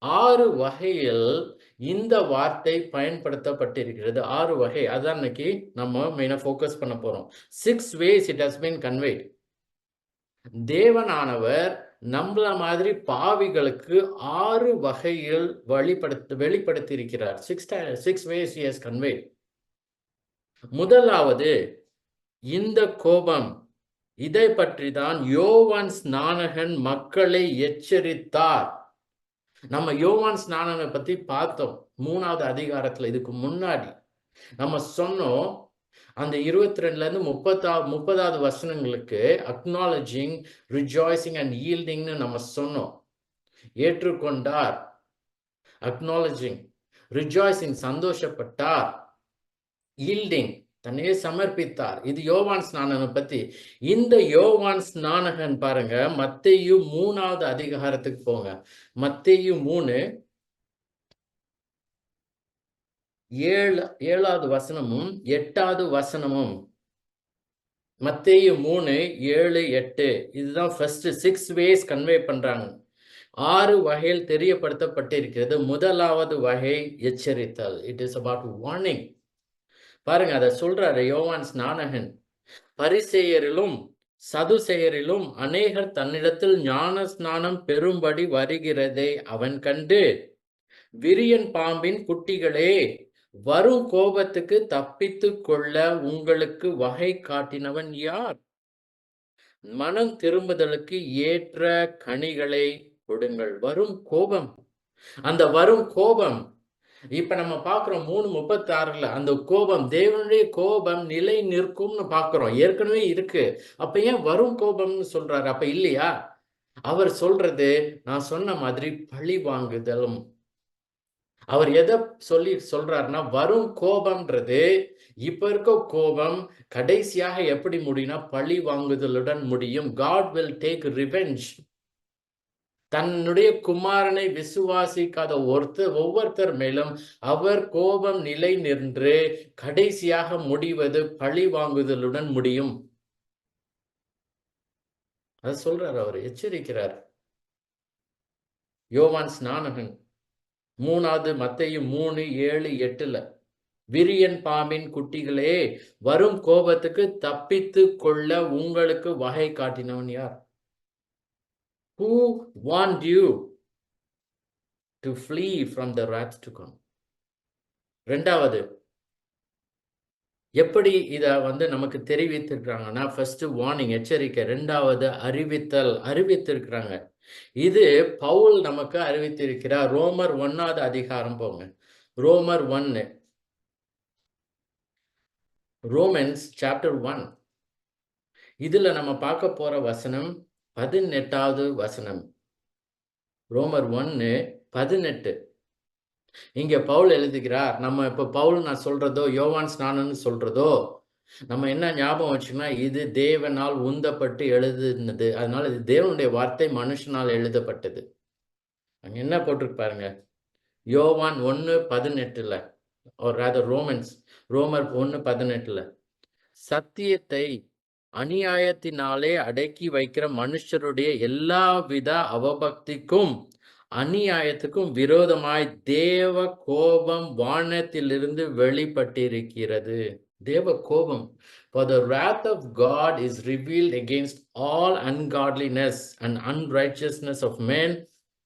6 வகையில் இந்த வார்த்தை பயன்படுத்தப்பட்டிருக்கிறது. 6 வகை. அதான் இன்னைக்கு நம்ம மெயினா ஃபோக்கஸ் பண்ண போறோம். 6 ways it has been conveyed. தேவனானவர் நம்மள மாதிரி பாவிகளுக்கு 6 வகையில் வெளிப்படுத்தியிருக்கிறார். 6 ways he has conveyed. முதலாவது, இந்த கோபம், இதை பற்றி தான் யோவான் ஸ்நானகன் மக்களை எச்சரித்தார். நம்ம யோவான் ஸ்நானனை பத்தி பார்த்தோம் 3வது அதிகாரத்துல. இதுக்கு முன்னாடி நம்ம சொன்னோம், அந்த 22ல இருந்து 30வது வசனங்களுக்கு அக்னாலஜிங், ரிஜாய்சிங் அண்ட் ஈல்டிங்னு நம்ம சொன்னோம். ஏற்றுக்கொண்டார், அக்னாலஜிங், ரிஜாய்சிங் சந்தோஷப்பட்டார், ஈல்டிங் தன்னையே சமர்ப்பித்தார். இது யோவான் ஸ்நானனை பத்தி. இந்த யோவான் ஸ்நானகன் பாருங்க, மத்தேயு 3வது அதிகாரத்துக்கு போங்க. மத்தேயு 3 7வது வசனமும் 8வது வசனமும். மத்தேயு 3 7 8 இதுதான் ஃபர்ஸ்ட் 6 ways கன்வே பண்றாங்க. 6 வகையில் தெரியப்படுத்தப்பட்டிருக்கிறது. முதலாவது வகை எச்சரித்தல். It is about warning. பாருங்க, அதை சொல்றாரு யோவான் ஸ்நானகன். பரிசேயரிலும் சதுசேயரிலும் அநேகர் தன்னிடத்தில் ஞான ஸ்நானம் பெறும்படி வருகிறதை அவன் கண்டு, விரியன் பாம்பின் குட்டிகளே, வரும் கோபத்துக்கு தப்பித்து கொள்ள உங்களுக்கு வகை காட்டினவன் யார்? மனம் திரும்புதலுக்கு ஏற்ற கனிகளை கொடுங்கள். வரும் கோபம், அந்த வரும் கோபம் இப்ப நம்ம பார்க்கிறோம் 3:36 அந்த கோபம், தேவனுடைய கோபம் நிலை நிற்கும்னு பார்க்கிறோம். ஏற்கனவே இருக்கு. அப்ப ஏன் வரும் கோபம்னு சொல்றாரு? அப்ப இல்லையா? அவர் சொல்றது நான் சொன்ன மாதிரி பழி வாங்குதலும். அவர் எதை சொல்றாருன்னா, வரும் கோபம்ன்றது இப்ப இருக்க கோபம் கடைசியாக எப்படி முடியும்னா பழி வாங்குதலுடன் முடியும். God will take revenge. தன்னுடைய குமாரனை விசுவாசிக்காத ஒவ்வொருத்தர் மேலும் அவர் கோபம் நிலை நின்று கடைசியாக முடிவது பழி வாங்குதலுடன் முடியும். அது சொல்றார், அவர் எச்சரிக்கிறார். யோவான் ஸ்நானகன் 3வது மத்தேயு 3 7 8 விரியன் பாம்பின் குட்டிகளே, வரும் கோபத்துக்கு தப்பித்து கொள்ள உங்களுக்கு வகை காட்டினவன் யார்? Who warned you to flee from the wrath to come? ரெண்டாவது, எப்படி இத நமக்கு தெரிவித்திருக்காங்கன்னா, ஃபர்ஸ்ட் வார்னிங், எச்சரிக்கை. ரெண்டாவது அறிவித்திருக்கிறாங்க. இது பவுல் நமக்கு அறிவித்திருக்கிறார். ரோமர் 1வது அதிகாரம் போங்க. ரோமர் 1, ரோமன்ஸ் சாப்டர் 1. இதுல நம்ம பார்க்க போற வசனம் 18வது வசனம். ரோமர் 1 18. இங்க பவுல் எழுதுகிறார். நம்ம இப்ப பவுல் நான் சொல்றதோ யோவான் ஸ்நானன்னு சொல்றதோ நம்ம என்ன ஞாபகம் வச்சுக்கோன்னா, இது தேவனால் உந்தப்பட்டு எழுதுனது. அதனால இது தேவனுடைய வார்த்தை மனுஷனால் எழுதப்பட்டது. அங்க என்ன போட்டிருக்கு பாருங்க, யோவான் 1:18 or rather ரோமர் 1:18 சத்தியத்தை அநியாயத்தினாலே அடக்கி வைக்கிற மனுஷருடைய எல்லாவித அவபக்திக்கும் அநியாயத்துக்கும் விரோதமாய் தேவ கோபம் வானத்திலிருந்து வெளிப்பட்டிருக்கிறது. தேவ கோபம். For the wrath of God is revealed against all ungodliness and unrighteousness of men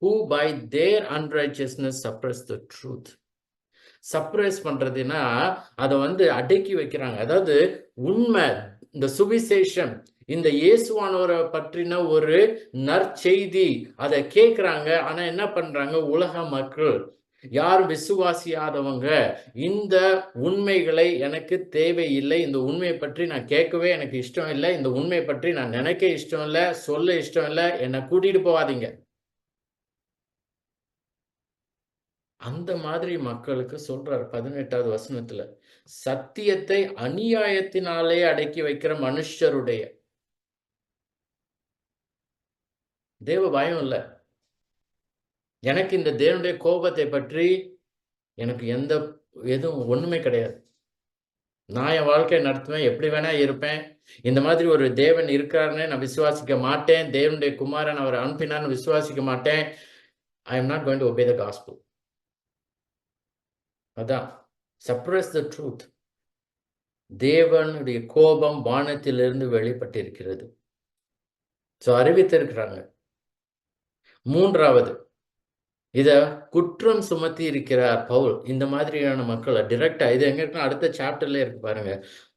who by their unrighteousness suppress the truth. Suppress பண்றதுன்னா அதை அடக்கி வைக்கிறாங்க. அதாவது உண்மை, இந்த சுவிசேஷம், இந்த இயேசுவானவரை பற்றின ஒரு நற்செய்தி அதை கேட்கிறாங்க. ஆனா என்ன பண்றாங்க, உலக மக்கள் யாரும் விசுவாசியாதவங்க, இந்த உண்மைகளை எனக்கு தேவையில்லை, இந்த உண்மையை பற்றி நான் கேட்கவே எனக்கு இஷ்டம் இல்லை, இந்த உண்மையை பற்றி நான் நினைக்க இஷ்டம் இல்லை, சொல்ல இஷ்டம் இல்லை, என்னை கூட்டிட்டு போவாதீங்க. அந்த மாதிரி மக்களுக்கு சொல்றார் 18வது வசனத்துல, சத்தியத்தை அநியாயத்தினாலே அடக்கி வைக்கிற மனுஷருடைய தேவ பயம் இல்ல. எனக்கு இந்த தேவனுடைய கோபத்தை பற்றி எனக்கு எதுவும் ஒண்ணுமே கிடையாது. நான் என் வாழ்க்கையை நடத்துவேன், எப்படி வேணா இருப்பேன். இந்த மாதிரி ஒரு தேவன் இருக்காருன்னு நான் விசுவாசிக்க மாட்டேன். தேவனுடைய குமாரன் அவர் அனுப்பினான்னு விசுவாசிக்க மாட்டேன். I am not going to obey the gospel. அதான் suppress the truth. தேவனுடைய கோபம் வானத்திலிருந்து வெளிப்பட்டிருக்கிறது. சோ அறிவித்திருக்கிறாங்க. மூன்றாவது, இத குற்றம் சுமத்தி இருக்கிறார் பவுல் இந்த மாதிரியான மக்களை டைரக்டா. இது எங்க இருக்குன்னா அடுத்த சாப்டர்ல இருக்கு பாருங்க.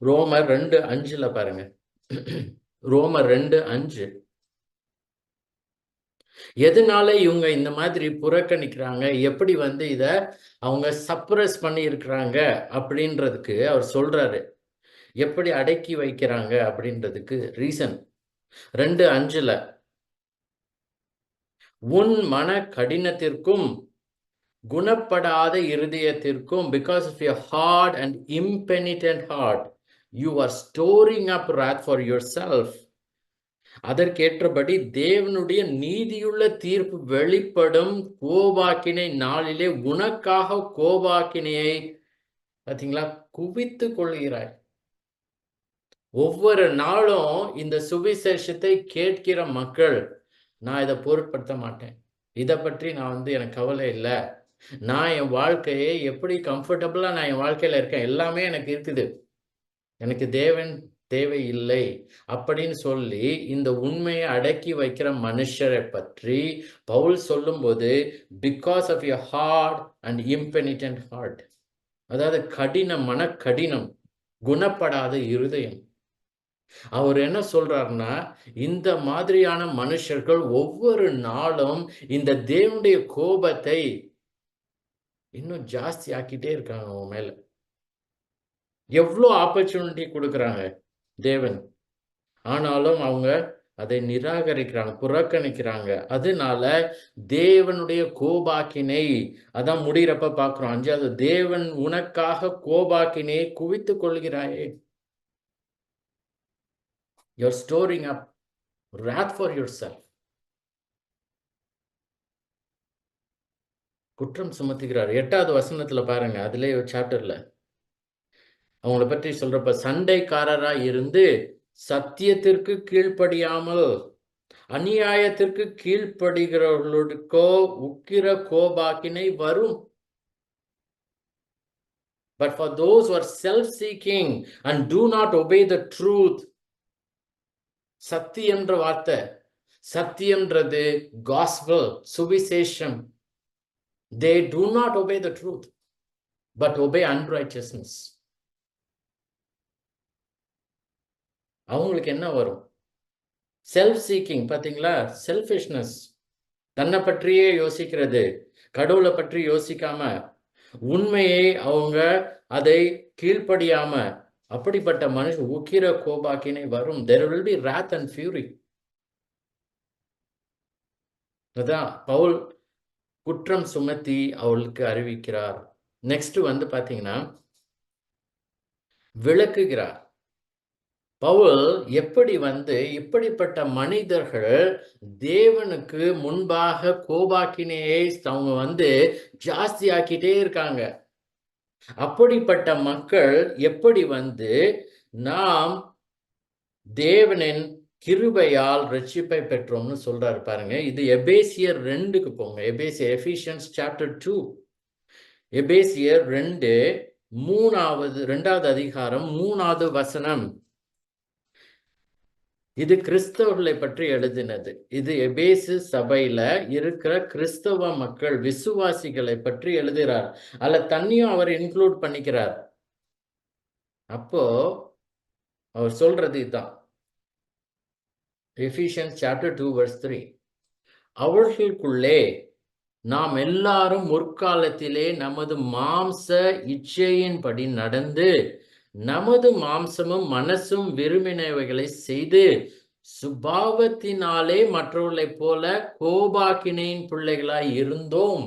ரோமர் 2:5 பாருங்க. ரோமர் 2:5. எதனால இவங்க இந்த மாதிரி புறக்கணிக்கிறாங்க, எப்படி இத அவங்க சப்ரஸ் பண்ணி இருக்கிறாங்க அப்படின்றதுக்கு அவர் சொல்றாரு. எப்படி அடக்கி வைக்கிறாங்க அப்படின்றதுக்கு ரீசன் 2:5. உன் மன கடினத்திற்கும் குணப்படாத இருதயத்திற்கும், because of your hard and impenitent heart, you are storing up wrath for yourself. அதற்கேற்றபடி தேவனுடைய நீதியுள்ள தீர்ப்பு வெளிப்படும் கோபாக்கினை நாளிலே உனக்காக கோபாக்கினையை பாத்தீங்களா குவித்து கொள்கிறாய். ஒவ்வொரு நாளும் இந்த சுவிசேஷத்தை கேட்கிற மக்கள், நான் இதை பொருட்படுத்த மாட்டேன், இதை பற்றி நான் எனக்கு கவலை இல்லை, நான் என் வாழ்க்கையை எப்படி கம்ஃபர்டபுளா நான் என் வாழ்க்கையில இருக்கேன், எல்லாமே எனக்கு இருக்குது, எனக்கு தேவன் தேவையில்லை அப்படின்னு சொல்லி இந்த உண்மையை அடக்கி வைக்கிற மனுஷரை பற்றி பவுல் சொல்லும்போது, because of your heart and impenitent heart, அதாவது கடினம், மன கடினம், குணப்படாத இருதயம். அவர் என்ன சொல்றாருன்னா, இந்த மாதிரியான மனுஷர்கள் ஒவ்வொரு நாளும் இந்த தேவனுடைய கோபத்தை இன்னும் ஜாஸ்தி ஆக்கிட்டே இருக்காங்க உன் மேல. எவ்வளோ ஆப்பர்ச்சுனிட்டி கொடுக்குறாங்க தேவன், ஆனாலும் அவங்க அதை நிராகரிக்கிறாங்க, புறக்கணிக்கிறாங்க. அதனால தேவனுடைய கோபாக்கினை, அதான் முடிகிறப்ப பார்க்கிறோம் 5வது, தேவன் உனக்காக கோபாக்கினை குவித்துக் கொள்கிறாயே. You're storing up wrath for yourself. குற்றம் சுமத்துகிறார். 8வது வசனத்துல பாருங்க, அதுல சாப்டர்ல அவங்கள பற்றி சொல்றப்ப, சண்டைக்காரரா இருந்து சத்தியத்திற்கு கீழ்ப்படியாமல் அநியாயத்திற்கு கீழ்ப்படுகிறவர்களுக்கோ உக்கிர கோபாக்கினை வரும். But for those who are self-seeking and do not obey the truth, சத்தியம்ன்ற வார்த்தை, சத்தியம்ன்றது gospel, சுவிசேஷம். They do not obey the truth, but obey unrighteousness. அவங்களுக்கு என்ன வரும்? செல்ஃப் சீக்கிங், பாத்தீங்களா? செல்ஃபிஷ்னஸ், தன்னை பற்றியே யோசிக்கிறது, கடவுளை பற்றி யோசிக்காம, உண்மையை அவங்க அதை கீழ்ப்படியாம, அப்படிப்பட்ட மனுஷன் உக்கிர கோபாக்கினை வரும். There will be wrath and fury. அதான் பவுல் குற்றம் சுமத்தி அவளுக்கு அறிவிக்கிறார். நெக்ஸ்ட் பாத்தீங்கன்னா விளக்குகிறார். பவுல் எப்படி இப்படிப்பட்ட மனிதர்கள் தேவனுக்கு முன்பாக கோபாக்கினையை அவங்க ஜாஸ்தி ஆக்கிட்டே இருக்காங்க. அப்படிப்பட்ட மக்கள் எப்படி நாம் தேவனின் கிருபையால் ரட்சிப்பை பெற்றோம்னு சொல்றாரு பாருங்க. இது எபேசியர் 2க்கு போங்க. எபேசியர் சாப்டர் 2, எபேசியர் 2, 2வது அதிகாரம் 3வது வசனம். இது கிறிஸ்தவர்களை பற்றி எழுதினது. இது எபேசு சபையில இருக்கிற கிறிஸ்தவ மக்கள், விசுவாசிகளை பற்றி எழுதுகிறார். அதுல தன்னையும் அவர் இன்க்ளூட் பண்ணிக்கிறார். அப்போ அவர் சொல்றது இதுதான். எபிசியன்ஸ் சாப்டர் 2 verse 3, அவர்களுக்குள்ளே நாம் எல்லாரும் முற்காலத்திலே நமது மாம்ச இச்சையின்படி நடந்து நமது மாம்சமும் மனசும் விரும்பினவைகளை செய்து சுபாவத்தினாலே மற்றவர்களைப் போல கோபாக்கினையின் பிள்ளைகளாய் இருந்தோம்.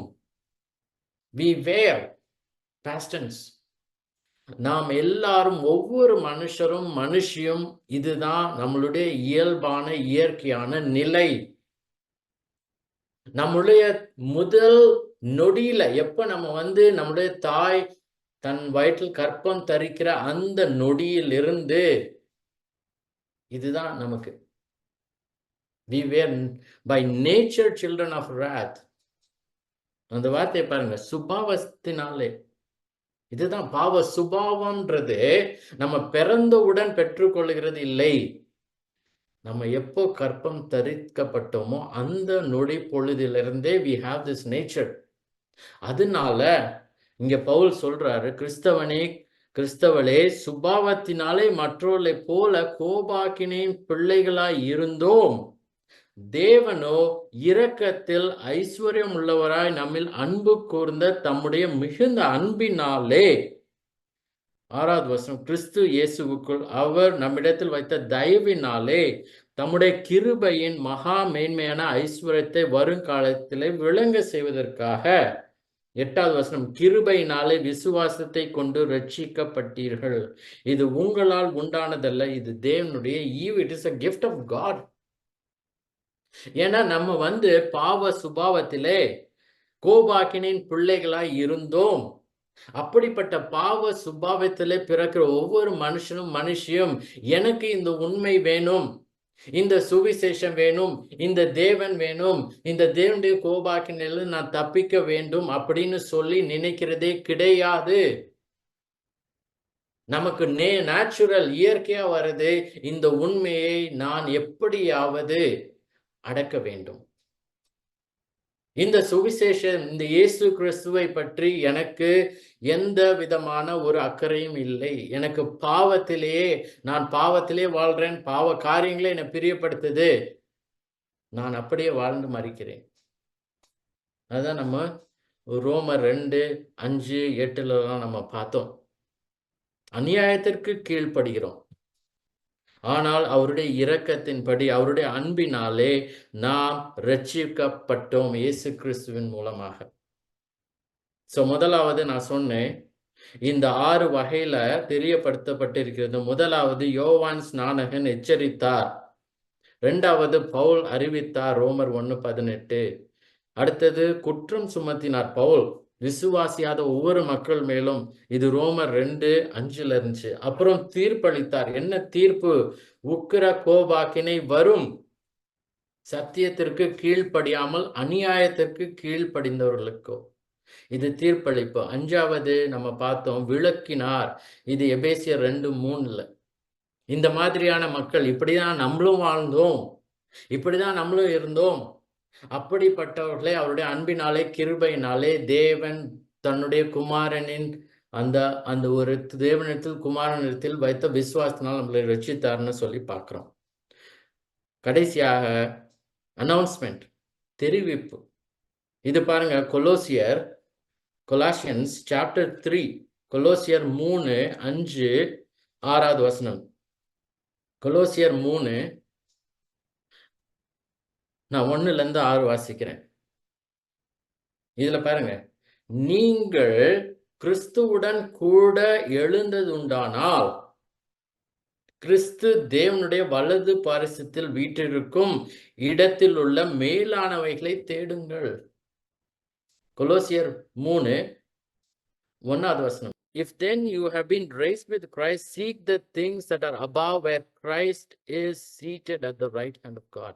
We were, past tense. நாம் எல்லாரும், ஒவ்வொரு மனுஷரும் மனுஷியும், இதுதான் நம்மளுடைய இயல்பான இயற்கையான நிலை. நம்முடைய முதல் நொடியில எப்ப நம்ம நம்முடைய தாய் தன் வயிற்றில் கற்பம் தரிக்கிற அந்த நொடியில் இருந்து இதுதான் நமக்கு. We were by nature children of wrath. அந்த வார்த்தையை பாருங்க, சுபாவத்தினாலே. இதுதான் பாவ சுபாவம்ன்றது நம்ம பிறந்தவுடன் பெற்றுக்கொள்கிறது இல்லை. நம்ம எப்போ கற்பம் தரிக்கப்பட்டோமோ அந்த நொடி பொழுதிலிருந்தே we have this nature. அதனால இங்க பவுல் சொல்றாரு, கிறிஸ்தவளே, சுபாவத்தினாலே மற்றவர்களைப் போல கோபாக்கினின் பிள்ளைகளாய் இருந்தோம். தேவனோ இரக்கத்தில் ஐஸ்வர்யம் உள்ளவராய் நம்மில் அன்பு கூர்ந்த தம்முடைய மிகுந்த அன்பினாலே, 6வது வசனம், கிறிஸ்து இயேசுவுக்குள் அவர் நம்மிடத்தில் வைத்த தயவினாலே தம்முடைய கிருபையின் மகா மேன்மையான ஐஸ்வர்யத்தை வருங்காலத்திலே விளங்க செய்வதற்காக, 8வது வசனம், கிருபையினாலே விசுவாசத்தை கொண்டு ரட்சிக்கப்பட்டீர்கள். இது உங்களால் உண்டானதல்ல, இது தேவனுடைய ஈவு. It is a gift of God. ஏன்னா நம்ம பாவ சுபாவத்திலே கோபாக்கினின் பிள்ளைகளாய் இருந்தோம். அப்படிப்பட்ட பாவ சுபாவத்திலே பிறக்கிற ஒவ்வொரு மனுஷியும் எனக்கு இந்த உண்மை வேணும், இந்த சுவிசேஷம் வேணும், இந்த தேவன் வேணும், இந்த தேவனுடைய கோபாக்கினில நான் தப்பிக்க வேண்டும் அப்படின்னு சொல்லி நினைக்கிறதே கிடையாது. நமக்கு நேச்சுரல் இயற்கையா வருது, இந்த உண்மையை நான் எப்படியாவது அடக்க வேண்டும். இந்த சுவிசேஷம், இந்த இயேசு கிறிஸ்துவை பற்றி எனக்கு எந்த விதமான ஒரு அக்கறையும் இல்லை. எனக்கு நான் பாவத்திலே வாழ்றேன், பாவ காரியங்களே என்னை பிரியப்படுத்துது, நான் அப்படியே வாழ்ந்து மறிக்கிறேன். அதான் நம்ம ரோமர் 2:5-8 நம்ம பார்த்தோம். அநியாயத்திற்கு கீழ்ப்படுகிறோம், ஆனால் அவருடைய இரக்கத்தின்படி, அவருடைய அன்பினாலே நாம் ரட்சிக்கப்பட்டோம் இயேசு கிறிஸ்துவின் மூலமாக. முதலாவது நான் சொன்னேன், இந்த 6 வகையில தெரியப்படுத்தப்பட்டிருக்கிறது. முதலாவது யோவான் ஸ்நானகன் எச்சரித்தார். 2வது பவுல் அறிவித்தார், ரோமர் 1:18. அடுத்தது குற்றம் சுமத்தினார் பவுல் விசுவாசியாத ஒவ்வொரு மக்கள் மேலும். இது ரோமர் 2:5 இருந்துச்சு. அப்புறம் தீர்ப்பளித்தார். என்ன தீர்ப்பு? உக்கிர கோபாக்கினை வரும், சத்தியத்திற்கு கீழ்ப்படியாமல் அநியாயத்திற்கு கீழ்ப்படிந்தவர்களுக்கோ. இது தீர்ப்பளிப்பு. 5வது நம்ம பார்த்தோம், விளக்கினார். இது எபேசியர் 2:3. இந்த மாதிரியான மக்கள், இப்படிதான் நம்மளும் வாழ்ந்தோம், இப்படிதான் நம்மளும் இருந்தோம். அப்படிப்பட்டவர்களை அவருடைய அன்பினாலே கிருபையினாலே தேவன் தன்னுடைய குமாரனின் அந்த ஒரு தேவனிடத்தில் குமாரனிடத்தில் வைத்த விசுவாசத்தினால் நம்மளை ரட்சித்தார்னு சொல்லி பார்க்கிறோம். கடைசியாக அனௌன்ஸ்மெண்ட், தெரிவிப்பு. இது பாருங்க, கொலாசியன்ஸ் சாப்டர் 3, கொலோசியர் 3:5-6வது வசனம். கொலோசியர் 3, நான் 1-6 வாசிக்கிறேன். இதுல பாருங்க, நீங்கள் கிறிஸ்துவுடன் கூட எழுந்ததுண்டானால் கிறிஸ்து தேவனுடைய வலது பாரிசத்தில் வீற்றிருக்கும் இடத்தில் உள்ள மேலானவைகளை தேடுங்கள். கொலோசியர் 3:1வது வசனம். If then you have been raised with Christ, seek the things that are above, where Christ is seated at the right hand of God.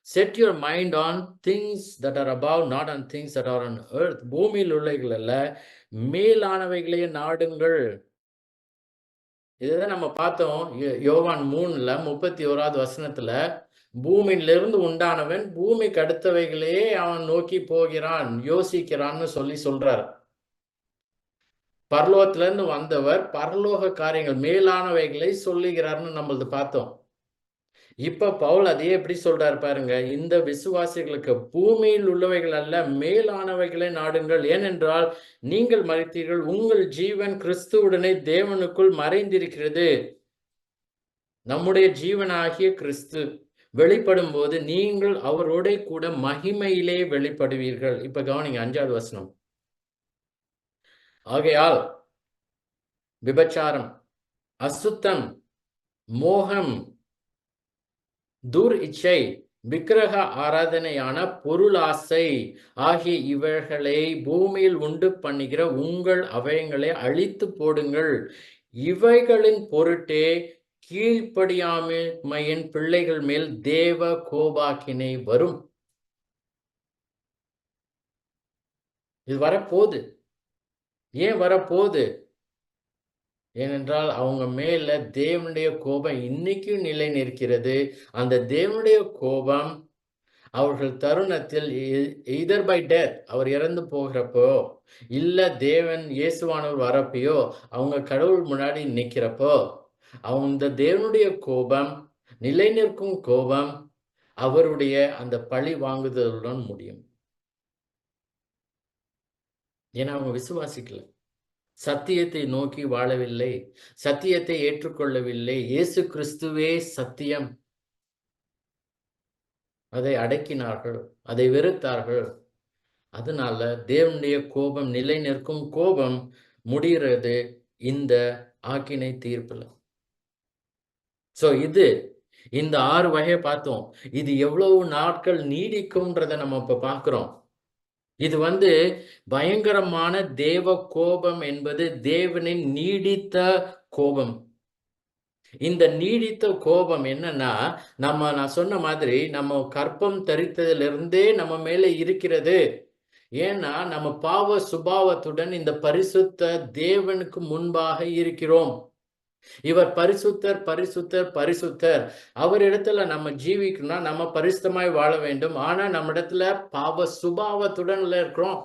Set your mind on things that are above, not on things that are on earth. பூமியில் உள்ளவைகள் அல்ல, மேலானவைகளே நாடுங்கள். இதுதான் நம்ம பார்த்தோம் யோவான் 3:31வது வசனத்துல. பூமியிலிருந்து உண்டானவன் பூமிக்கு அடுத்தவைகளே அவன் நோக்கி போகிறான், யோசிக்கிறான்னு சொல்றார். பரலோகத்திலிருந்து வந்தவர் பரலோக காரியங்கள், மேலானவைகளை சொல்லுகிறார்னு நம்மளது பார்த்தோம். இப்ப பவுல் அதையே எப்படி சொல்றாரு பாருங்க, இந்த விசுவாசிகளுக்கு பூமியில் உள்ளவைகள் அல்ல, மேலானவைகளை நாடுங்கள். ஏனென்றால் நீங்கள் மரித்தீர்கள், உங்கள் ஜீவன் கிறிஸ்துவுடனே தேவனுக்குள் மறைந்திருக்கிறது. நம்முடைய ஜீவனாகிய கிறிஸ்து வெளிப்படும் போது நீங்கள் அவரோட கூட மகிமையிலே வெளிப்படுவீர்கள். இப்ப கவனிங்க 5வது வசனம். ஆகையால் விபச்சாரம், அசுத்தம், மோகம், துர் இச்சை, விக்கிரக ஆராதனையான பொருளாசை ஆகிய இவைகளை பூமியில் உண்டு பண்ணுகிற உங்கள் அவயங்களை அழித்து போடுங்கள். இவைகளின் பொருட்டே கீழ்ப்படியாமையின் பிள்ளைகள் மேல் தேவ கோபாக்கினை வரும். இது வரப்போகுது. ஏன் வரப்போகுது? ஏனென்றால் அவங்க மேல தேவனுடைய கோபம் இன்னைக்கும் நிலை நிற்கிறது. அந்த தேவனுடைய கோபம் அவர்கள் தருணத்தில் எய்தர் பை டெத், அவர் இறந்து போகிறப்போ, இல்ல தேவன் இயேசுவானவர் வரப்பயோ, அவங்க கடவுள் முன்னாடி நிக்கிறப்போ, அந்த தேவனுடைய கோபம், நிலை நிற்கும் கோபம், அவருடைய அந்த பழி வாங்குதலுடன் முடியும். ஏன்னா அவங்க விசுவாசிக்கல. சத்தியத்தை நோக்கி வாழவில்லை, சத்தியத்தை ஏற்றுக்கொள்ளவில்லை. இயேசு கிறிஸ்துவே சத்தியம். அதை அடக்கினார்கள், அதை வெறுத்தார்கள். அதனால தேவனுடைய கோபம், நிலை நிற்கும் கோபம் முடிகிறது இந்த ஆக்கினை தீர்ப்புல. சோ இந்த 6 வகையை பார்த்தோம். இது எவ்வளவு நாட்கள் நீடிக்கும்ன்றத நம்ம இப்ப பார்க்கிறோம். இது பயங்கரமான தேவ கோபம் என்பது தேவனின் நீடித்த கோபம். இந்த நீடித்த கோபம் என்னன்னா, நான் சொன்ன மாதிரி நம்ம கற்பம் தரித்ததிலிருந்தே நம்ம மேல இருக்கிறது. ஏன்னா நம்ம பாவ சுபாவத்துடன் இந்த பரிசுத்த தேவனுக்கு முன்பாக இருக்கிறோம். இவர் பரிசுத்தர், பரிசுத்தர், பரிசுத்தர். அவரிடத்துல நம்ம ஜீவிக்கணும்னா நம்ம பரிசுத்தமாய் வாழ வேண்டும். ஆனா நம்ம இடத்துல பாவ சுபாவத்துடன் இருக்கிறோம்.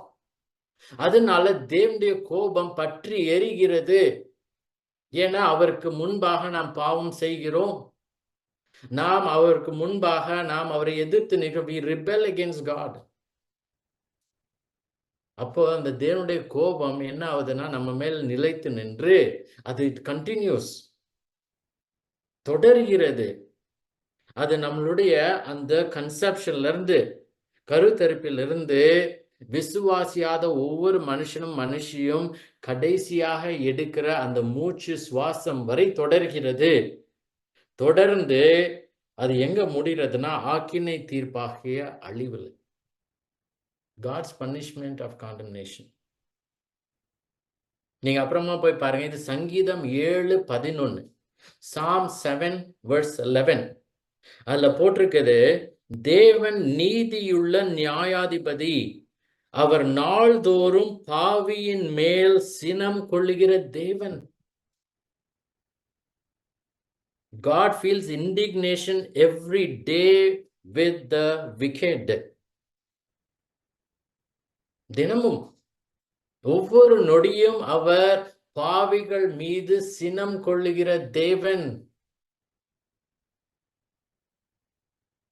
அதனால தேவனுடைய கோபம் பற்றி எரிகிறது. ஏன்னா அவருக்கு முன்பாக நாம் பாவம் செய்கிறோம். நாம் அவருக்கு முன்பாக நாம் அவரை எதிர்த்து நிற்கிறோம். we rebel against God. அப்போ அந்த தேவனுடைய கோபம் என்ன ஆகுதுன்னா நம்ம மேல் நிலைத்து நின்று அது கண்டினியூஸ், தொடர்கிறது. அது நம்மளுடைய அந்த கன்செப்ஷன்ல இருந்து, கருத்தரிப்பிலிருந்து விசுவாசியாத ஒவ்வொரு மனுஷியும் கடைசியாக எடுக்கிற அந்த மூச்சு சுவாசம் வரை தொடர்கிறது. தொடர்ந்து அது எங்க முடிகிறதுனா ஆக்கினை தீர்ப்பாகிய அழிவில். God's punishment of condemnation. நீங்க அப்புறமா போய் பாருங்க. இது சங்கீதம் 7:11, Psalm 7:11. அதுல போட்டிருக்குது, தேவன் நீதியுள்ள நியாயாதிபதி, அவர் நாள்தோறும் பாவியின் மேல் சினம் கொள்ளுகிற தேவன். God feels indignation every day with the wicked. தினமும் ஒவ்வொரு நொடியும் அவர் பாவிகள் மீது சினம் கொள்ளுகிற தேவன்.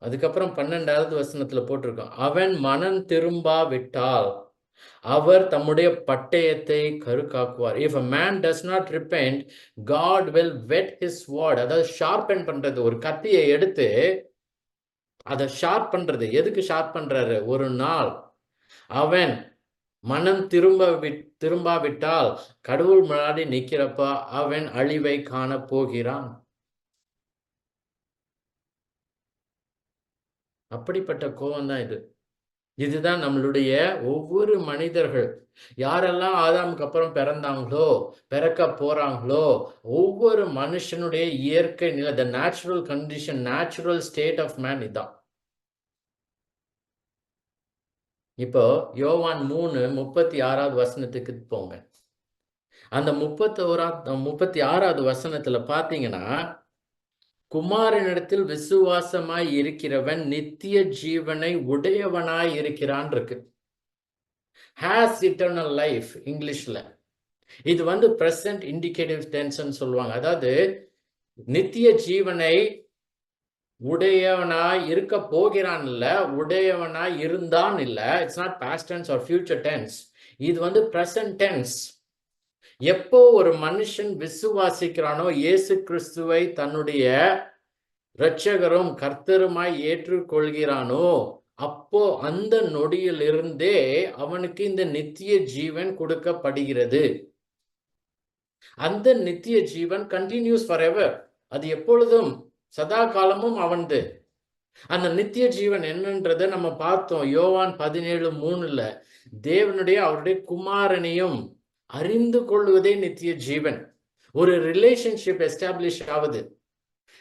அதுக்கப்புறம் 12வது வசனத்துல போட்டிருக்கோம், அவன் மனம் திரும்பாவிட்டால் அவர் தம்முடைய பட்டயத்தை கருக்காக்குவார். If a man does not repent, God will whet his sword. அதாவது ஷார்பன் பண்றது. ஒரு கத்தியை எடுத்து அதை ஷார்ப் பண்றது. எதுக்கு ஷார்ப் பண்றாரு? ஒரு நாள் அவன் மனம் திரும்பாவிட்டால் கடவுள் முன்னாடி நிக்கிறப்ப அவன் அழிவை காண போகிறான். அப்படிப்பட்ட கோபம் தான் இது. இதுதான் நம்மளுடைய ஒவ்வொரு மனிதர்கள், யாரெல்லாம் ஆதாமுக்கு அப்புறம் பிறந்தாங்களோ, பிறக்க போறாங்களோ, ஒவ்வொரு மனுஷனுடைய இயற்கை நிலை, the natural condition, natural state of man இதான். இப்போ யோவான் 3:36வது வசனத்துக்கு போங்க. அந்த 36வது வசனத்துல பாத்தீங்கன்னா, குமாரனிடத்தில் விசுவாசமாய் இருக்கிறவன் நித்திய ஜீவனை உடையவனாய் இருக்கிறான் இருக்கு. has eternal life இங்கிலீஷ்ல. இது present indicative tense சொல்லுவாங்க. அதாவது நித்திய ஜீவனை உடையவனாய் இருக்க போகிறான் இல்ல, உடையவனாய் இருந்தான் இல்ல. It's not past tense or future tense. இது present tense. எப்போ ஒரு மனுஷன் விசுவாசிக்கிறானோ, இயேசு கிறிஸ்துவை தன்னுடைய இரட்சகரும் கர்த்தருமாய் ஏற்றுக்கொள்கிறானோ, அப்போ அந்த நொடியிலிருந்தே அவனுக்கு இந்த நித்திய ஜீவன் கொடுக்கப்படுகிறது. அந்த நித்திய ஜீவன் கண்டினியூஸ் ஃபார் எவர். அது எப்பொழுதும் சதா காலமும் அவன்து. அந்த நித்திய ஜீவன் என்னன்றதை நம்ம பார்த்தோம் யோவான் 17:3. தேவனுடைய அவருடைய குமாரனையும் அறிந்து கொள்வதே நித்திய ஜீவன். ஒரு ரிலேஷன்ஷிப் எஸ்டாப்ளிஷ் ஆகுது.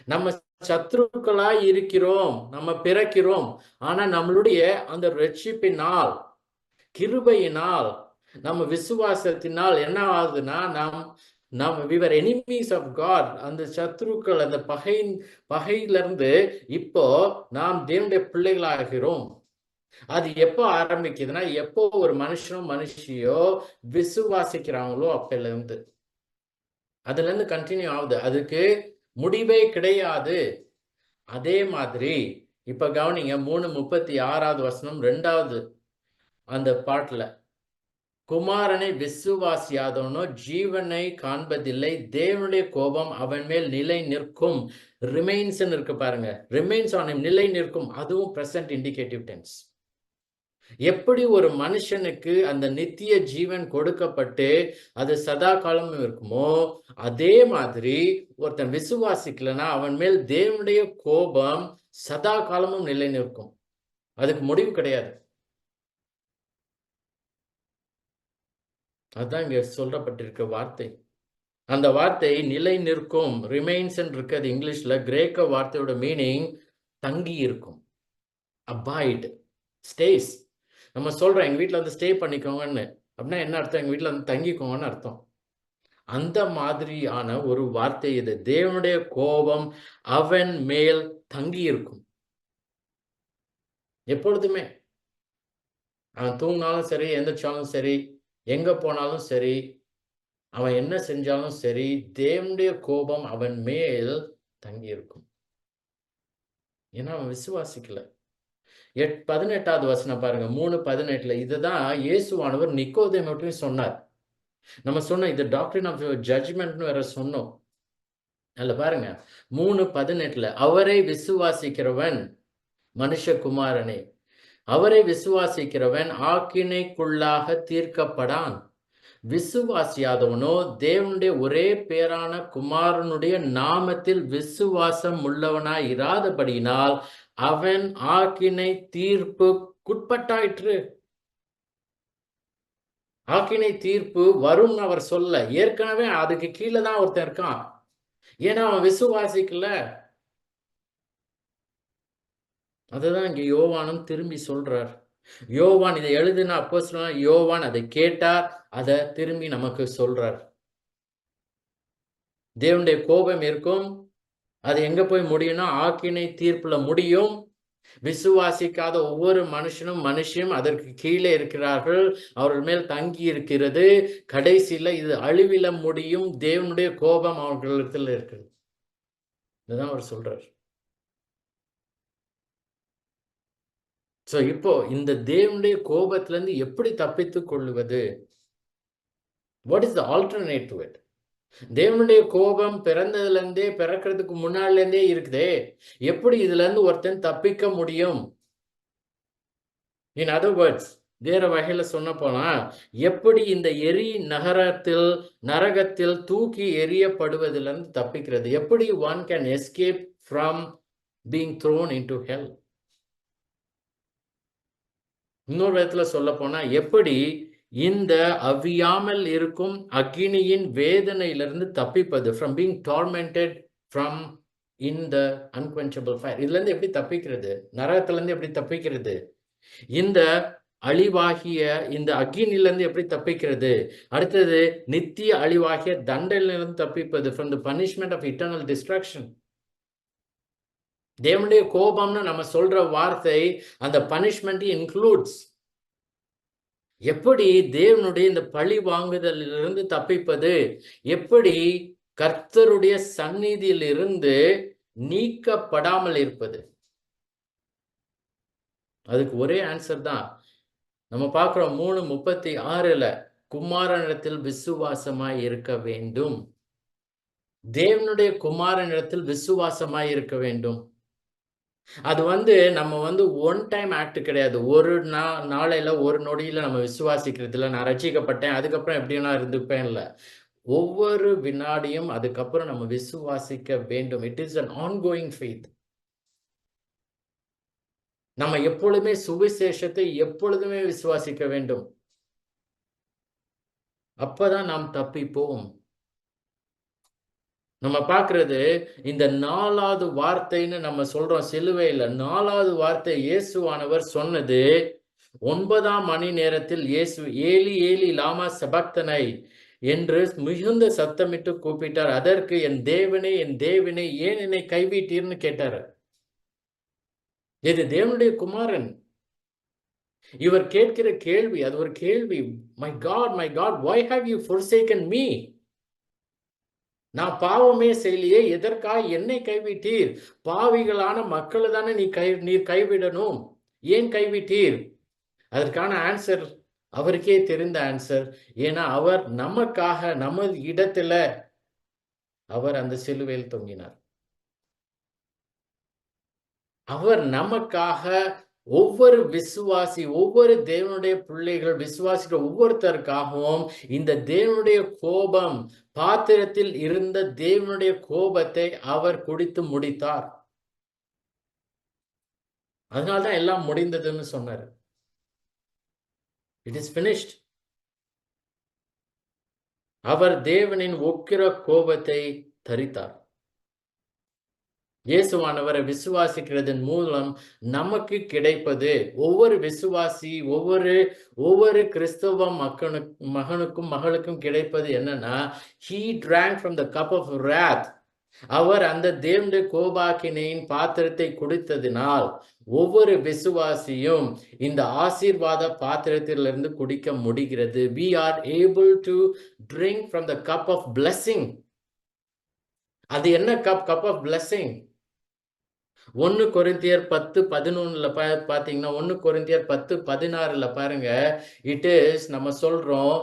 நம்ம சத்துருக்களாய் இருக்கிறோம், நம்ம பிறக்கிறோம். ஆனா நம்மளுடைய அந்த ரட்சிப்பினால் கிருபையினால் நம்ம விசுவாசத்தினால் என்ன ஆகுதுன்னா, we were enemies of God. அந்த சத்துருக்கள், அந்த பகையிலிருந்து இப்போ நாம் தேவனுடைய பிள்ளைகளாகிறோம். அது எப்போ ஆரம்பிக்குதுன்னா, எப்போ ஒரு மனுஷனோ மனுஷியோ விசுவாசிக்கிறாங்களோ அப்பையில இருந்து அதுல இருந்து கண்டினியூ ஆகுது. அதுக்கு முடிவே கிடையாது. அதே மாதிரி இப்ப கவனிங்க, 3:36 வசனம் 2வது அந்த பாட்டுல, குமாரனை விசுவாசியாதவனோ ஜீவனை காண்பதில்லை, தேவனுடைய கோபம் அவன் மேல் நிலை நிற்கும். ரிமைன்ஸ் இருக்கு பாருங்க, ரிமைன்ஸ் ஆன் ஹிம், நிலை நிற்கும். அதுவும் பிரசன்ட் இண்டிகேட்டிவ் டென்ஸ். எப்படி ஒரு மனுஷனுக்கு அந்த நித்திய ஜீவன் கொடுக்கப்பட்டு அது சதா காலமும் இருக்குமோ, அதே மாதிரி ஒருத்தன் விசுவாசிக்கலனா அவன் மேல் தேவனுடைய கோபம் சதா காலமும் நிலை நிற்கும். அதுக்கு முடிவு கிடையாது. அதுதான் இங்க சொல்லப்பட்டிருக்க வார்த்தை. அந்த வார்த்தை நிலை நிற்கும், ரிமைன்ஸ் இருக்கு. அது இங்கிலீஷ்ல. கிரேக்க வார்த்தையோட மீனிங் தங்கி இருக்கும், அபாய்ட், ஸ்டேஸ். நம்ம சொல்றோம் எங்க வீட்டுல வந்து ஸ்டே பண்ணிக்கோங்கன்னு. அப்படின்னா என்ன அர்த்தம்? எங்க வீட்டுல வந்து தங்கிக்கோங்கன்னு அர்த்தம். அந்த மாதிரியான ஒரு வார்த்தை இது. தேவனுடைய கோபம் அவன் மேல் தங்கி இருக்கும் எப்பொழுதுமே. அவன் தூங்கினாலும் சரி, எந்திரிச்சாலும் சரி, எங்க போனாலும் சரி, அவன் என்ன செஞ்சாலும் சரி, தேவனுடைய கோபம் அவன் மேல் தங்கி இருக்கும். ஏன்னா அவன் விசுவாசிக்கல. 18வது வசனம் பாருங்க, 3:18. இதுதான் இயேசுவானவர் நிக்கோதேமுவையும் சொன்னார். நம்ம சொன்னோம் இது டாக்டரின் ஆஃப் ஜட்ஜ்மெண்ட்னு வேற சொன்னோம். அதுல பாருங்க 3:18, அவரை விசுவாசிக்கிறவன், மனுஷகுமாரனே, அவரை விசுவாசிக்கிறவன் ஆக்கினைக்குள்ளாக தீர்க்கப்படான். விசுவாசியாதவனோ தேவனுடைய ஒரே பேரான குமாரனுடைய நாமத்தில் விசுவாசம் உள்ளவனாய் இராதபடியினால் அவன் ஆக்கினை தீர்ப்புக்குட்பட்டாயிற்று. ஆக்கினை தீர்ப்பு வரும் அவர் சொல்ல, ஏற்கனவே அதுக்கு கீழே தான் ஒருத்தன் இருக்கான். ஏன்னா அவன் விசுவாசிக்கல. அதுதான் இங்க யோவானும் திரும்பி சொல்றார். யோவான் இதை எழுதின அப்போஸ்தலனான யோவான் அதை கேட்டார், அதை திரும்பி நமக்கு சொல்றார். தேவனுடைய கோபம் இருக்கும். அது எங்க போய் முடியும்னா ஆக்கினை தீர்ப்புல முடியும். விசுவாசிக்காத ஒவ்வொரு மனுஷனும் அதற்கு கீழே இருக்கிறார்கள். அவர்கள் மேல் தங்கி இருக்கிறது. கடைசியில இது அழிவில முடியும். தேவனுடைய கோபம் அவர்களிடத்தில் இருக்குது. இதுதான் அவர் சொல்றார். சோ இப்போ இந்த தேவனுடைய கோபத்திலிருந்து எப்படி தப்பித்துக் கொள்வது? What is the alternate to it? தேவனுடைய கோபம் பிறந்ததுலேருந்தே, பிறக்கிறதுக்கு முன்னாடிலேருந்தே இருக்குதே, எப்படி இதுல இருந்து ஒருத்தன் தப்பிக்க முடியும்? இன் அதர் வேர்ட்ஸ், வேற வகையில சொன்ன போனா, எப்படி இந்த நரகத்தில் தூக்கி எறியப்படுவதிலிருந்து தப்பிக்கிறது? எப்படி one can escape from being thrown into hell? இன்னொரு விதத்துல சொல்ல போனா, எப்படி இந்த அவியாமல் இருக்கும் அக்கினியின் வேதனையிலிருந்து தப்பிப்பது, from being tormented from in the unquenchable fire. இதுல இருந்து எப்படி தப்பிக்கிறது? நரகத்துல இருந்து எப்படி தப்பிக்கிறது? இந்த அழிவாகிய இந்த அக்கினியிலிருந்து எப்படி தப்பிக்கிறது? அடுத்தது நித்திய அழிவாகிய தண்டனையிலிருந்து தப்பிப்பது, from the punishment of eternal destruction. தேவனுடைய கோபம்னு நம்ம சொல்ற வார்த்தை அந்த பனிஷ்மெண்ட் இன்க்ளூட்ஸ். எப்படி தேவனுடைய இந்த பழி வாங்குதலிலிருந்து தப்பிப்பது? எப்படி கர்த்தருடைய சந்நிதியில் இருந்து நீக்கப்படாமல் இருப்பது? அதுக்கு ஒரே ஆன்சர் தான். நம்ம பார்க்கிறோம் 3:36, குமாரனிடத்தில் விசுவாசமாய் இருக்க வேண்டும். தேவனுடைய குமாரனிடத்தில் விசுவாசமாய் இருக்க வேண்டும். அது நம்ம ஒன் டைம் ஆக்ட் கிடையாது. ஒரு நாளையில ஒரு நொடியில நம்ம விசுவாசிக்கிறதுல நான் ரட்சிக்கப்பட்டேன் அதுக்கப்புறம் எப்படின்னா இருந்துப்பேன் இல்ல. ஒவ்வொரு வினாடியும் அதுக்கப்புறம் நம்ம விசுவாசிக்க வேண்டும். It is an ongoing faith. நம்ம எப்பொழுதுமே சுவிசேஷத்தை எப்பொழுதுமே விசுவாசிக்க வேண்டும். அப்பதான் நாம் தப்பிப்போம். நம்ம பார்க்கிறது இந்த 4வது வார்த்தைன்னு நம்ம சொல்றோம். சிலுவையில 4வது வார்த்தை இயேசுவானவர் சொன்னது, 9ஆம் மணி நேரத்தில் இயேசு ஏலி ஏலி லாமா சபக்தனை என்று மிகுந்த சத்தமிட்டு கூப்பிட்டார். அதற்கு என் தேவனே ஏன் என்னை கைவிட்டீர்னு கேட்டார். இது தேவனுடைய குமாரன். இவர் கேட்கிற கேள்வி, அது ஒரு கேள்வி. My God why have you forsaken me? நான் பாவமே செய்யலையே, எதற்காக என்னை கைவிட்டீர்? பாவிகளான மக்களை தானே நீர் கைவிடணும், ஏன் கைவிட்டீர்? அதற்கான ஆன்சர் அவருக்கே தெரிந்த ஆன்சர். ஏன்னா அவர் நமக்காக நமது இடத்துல அவர் அந்த சிலுவையில் தொங்கினார். அவர் நமக்காக ஒவ்வொரு விசுவாசி, ஒவ்வொரு தேவனுடைய பிள்ளைகள் விசுவாசிக்கிற ஒவ்வொருத்தருக்காகவும் இந்த தேவனுடைய கோபம், பாத்திரத்தில் இருந்த தேவனுடைய கோபத்தை அவர் குடித்து முடித்தார். அதனால்தான் எல்லாம் முடிந்ததுன்னு சொன்னார். It is finished. அவர் தேவனின் உக்கிர கோபத்தை தரித்தார். இயேசுவானவரை விசுவாசிக்கிறதன் மூலம் நமக்கு கிடைப்பது, ஒவ்வொரு விசுவாசி, ஒவ்வொரு கிறிஸ்தவ மகனுக்கும் மகளுக்கும் கிடைப்பது என்னன்னா, he drank from the cup of wrath. அவர் அந்த தேவனுடைய கோபாக்கினையின் பாத்திரத்தை குடித்ததினால் ஒவ்வொரு விசுவாசியும் இந்த ஆசீர்வாத பாத்திரத்திலிருந்து குடிக்க முடிகிறது. We are able to drink from the cup of blessing. அது என்ன cup of blessing? 1 கொரிந்தியர் 10:11 பாத்தீங்கன்னா, 1 கொரிந்தியர் 10:16 பாருங்க. இட் இஸ், நம்ம சொல்றோம்,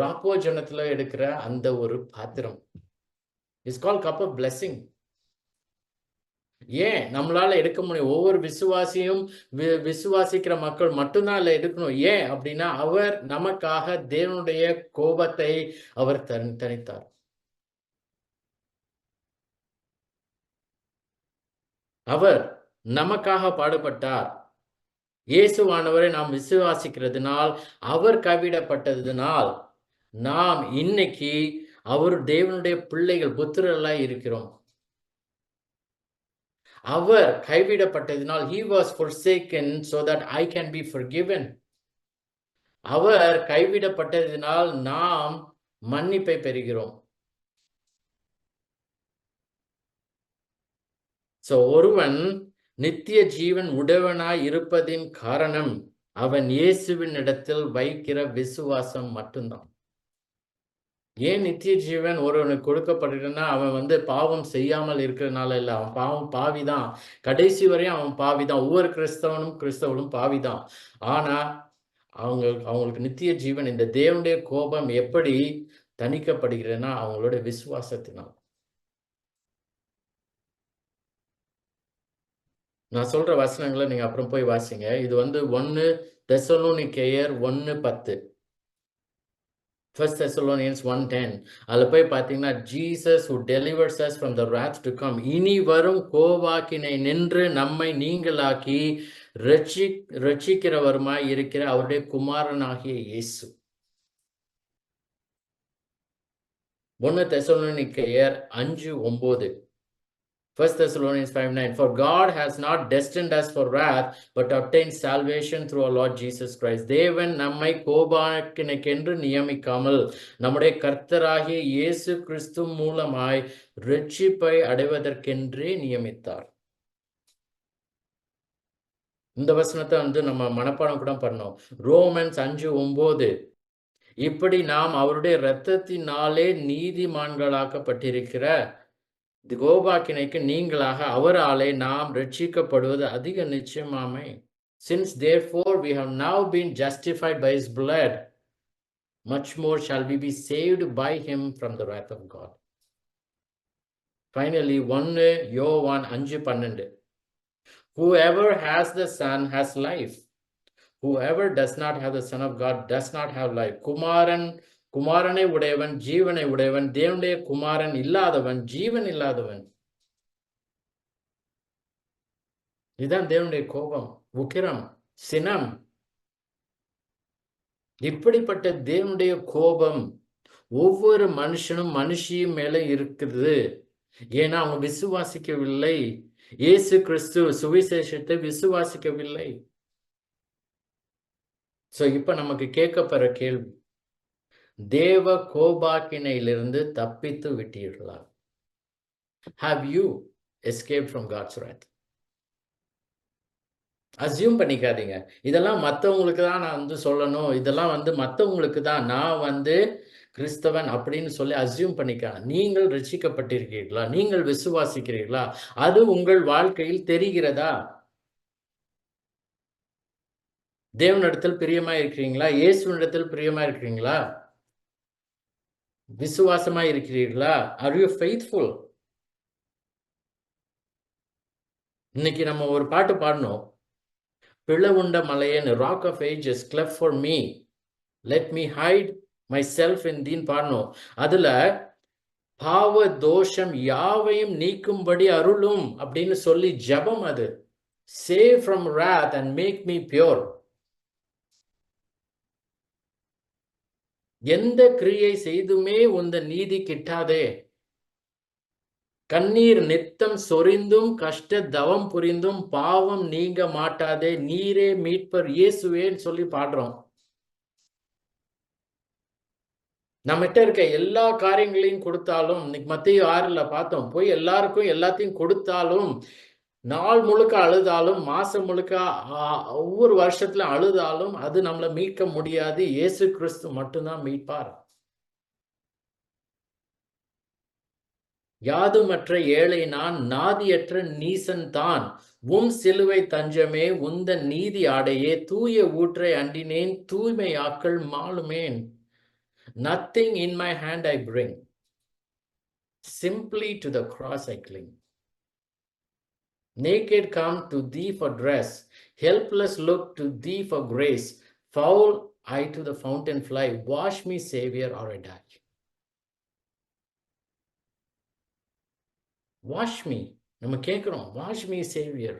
ராப்போஜனத்துல எடுக்கிற அந்த ஒரு பாத்திரம். It's called cup of blessing. ஏன் நம்மளால எடுக்க முடியும்? ஒவ்வொரு விசுவாசியும் விசுவாசிக்கிற மக்கள் மட்டும்தான் எடுக்கணும். ஏன் அப்படின்னா, அவர் நமக்காக தேவனுடைய கோபத்தை அவர் தனித்தார். அவர் நமக்காக பாடுபட்டார். இயேசுவானவரை நாம் விசுவாசிக்கிறதுனால், அவர் கைவிடப்பட்டதினால் நாம் இன்னைக்கு அவர் தேவனுடைய பிள்ளைகள், புத்திரர்களாய் இருக்கிறோம். அவர் கைவிடப்பட்டதினால், he was forsaken so that I can be forgiven. அவர் கைவிடப்பட்டதினால் நாம் மன்னிப்பை பெறுகிறோம். சோ ஒருவன் நித்திய ஜீவன் உடையவனாய் இருப்பதின் காரணம் அவன் இயேசுவின் இடத்தில் வைக்கிற விசுவாசம் மட்டும்தான். ஏன் நித்திய ஜீவன் ஒருவனுக்கு கொடுக்கப்படுகிறன்னா, அவன் பாவம் செய்யாமல் இருக்கிறதுனால இல்ல. அவன் பாவிதான். கடைசி வரையும் அவன் பாவிதான். ஒவ்வொரு கிறிஸ்தவனும் பாவிதான். ஆனா அவங்களுக்கு நித்திய ஜீவன், இந்த தேவனுடைய கோபம் எப்படி தணிக்கப்படுகிறதுனா, அவங்களோட விசுவாசத்தினால். நான் சொல்ற வசனங்களை நீங்க அப்புறம் போய் வாசிங்க. இது 1 தெசலோனிக்கேயர் 1:10. 1 Thessalonians 1:10. அதுல போய் பாத்தீங்கன்னா, Jesus who delivers us from the wrath to come. இனி வரும் கோபாக்கினை நின்று நம்மை நீங்களாக்கி ரட்சிக்கிறவருமாய் இருக்கிற அவருடைய குமாரனாகிய இயேசு. 1 தெசலோனிக்கேயர் 5:9. 1 Thessalonians 5:9. For God has not destined us for wrath, but obtained salvation through our Lord Jesus Christ. தேவன் நம்மை கோபாக்கினைக்கென்று நியமிக்காமல் நம்முடைய கர்த்தராகிய இயேசு கிறிஸ்து மூலமாய் ரட்சிப்பை அடைவதற்கென்றே நியமித்தார். இந்த வசனத்தை நம்ம மனப்பாடம் கூட பண்ணோம். ரோமன்ஸ் 5:9. இப்படி நாம் அவருடைய இரத்தத்தினாலே நீதிமான்களாக்கப்பட்டிருக்கிற கோபாக்கினைக்கு நீங்களாக அவராலே நாம் ரட்சிக்கப்படுவது அதிக நிச்சயமாமே. Since therefore we have now been justified by his blood, much more shall we be saved by him from the wrath of God. Finally, 1 யோவான் 5:12. Whoever has the Son has life. Whoever does not have the Son of God does not have life. குமாரனை உடையவன் ஜீவனை உடையவன், தேவனுடைய குமாரன் இல்லாதவன் ஜீவன் இல்லாதவன். இதுதான் தேவனுடைய கோபம், உக்கிரம், சினம். இப்படிப்பட்ட தேவனுடைய கோபம் ஒவ்வொரு மனுஷனும் மனுஷியும் மேல இருக்குது. ஏன்னா அவங்க விசுவாசிக்கவில்லை. இயேசு கிறிஸ்து சுவிசேஷத்தை விசுவாசிக்கவில்லை. சோ இப்ப நமக்கு கேட்கப்படுற கேள்வி, தேவ கோபாக்கினையிலிருந்து தப்பித்து விட்டீர்களா? Have you escaped from God's wrath? Assume பண்ணிக்காதீங்க. இதெல்லாம் மத்தவங்களுக்கு தான் நான் சொல்லணும். இதெல்லாம் மத்தவங்களுக்கு தான் நான் கிறிஸ்தவன் அப்படின்னு சொல்லி அஸ்யூம் பண்ணிக்காத. நீங்கள் ரட்சிக்கப்பட்டிருக்கிறீர்களா? நீங்கள் விசுவாசிக்கிறீர்களா? அது உங்கள் வாழ்க்கையில் தெரிகிறதா? தேவனிடத்தில் பிரியமா இருக்கிறீங்களா? இயேசுவினிடத்தில் பிரியமா இருக்கிறீங்களா? விசுவாசமா இருக்கிறீர்களா? Are you faithful? இன்னைக்கு நம்ம ஒரு பாட்டு பாடணும். பிளவுண்ட மலையன், rock of ages cleft for me, let me hide myself in தீன்னு பாடணும். அதுல பாவ தோஷம் யாவையும் நீக்கும்படி அருளும் அப்படின்னு சொல்லி ஜெபம் அது. Save from wrath and make me pure. எந்த கிரியை செய்துமே உந்த நீதி கிட்டாதே. கண்ணீர் நித்தம் சொரிந்தும் கஷ்ட தவம் புரிந்தும் பாவம் நீங்க மாட்டாதே, நீரே மீட்பர் இயேசுவேன்னு சொல்லி பாடுறோம். நம்மகிட்ட இருக்க எல்லா காரியங்களையும் கொடுத்தாலும், இன்னைக்கு மத்தேயு 6ல பார்த்தோம், போய் எல்லாருக்கும் எல்லாத்தையும் கொடுத்தாலும், நாள் முழுக்க அழுதாலும், மாசம் முழுக்க ஒவ்வொரு வருஷத்துல அழுதாலும் அது நம்மளை மீட்க முடியாது. இயேசு கிறிஸ்து மட்டும்தான் மீட்பார். யாதுமற்ற ஏழை நான், நாதியற்ற நீசன் தான், உம் சிலுவை தஞ்சமே உந்தன் நீதி ஆடையே, தூய ஊற்றை அண்டினேன் தூய்மையாக்கள் மாளுமேன். Nothing in my hand I bring, simply to the cross I cling. Naked come to thee for dress, helpless look to thee for grace, foul I to the fountain fly, wash me Savior or I die. Wash me. நம்ம கேட்கிறோம், wash me Savior.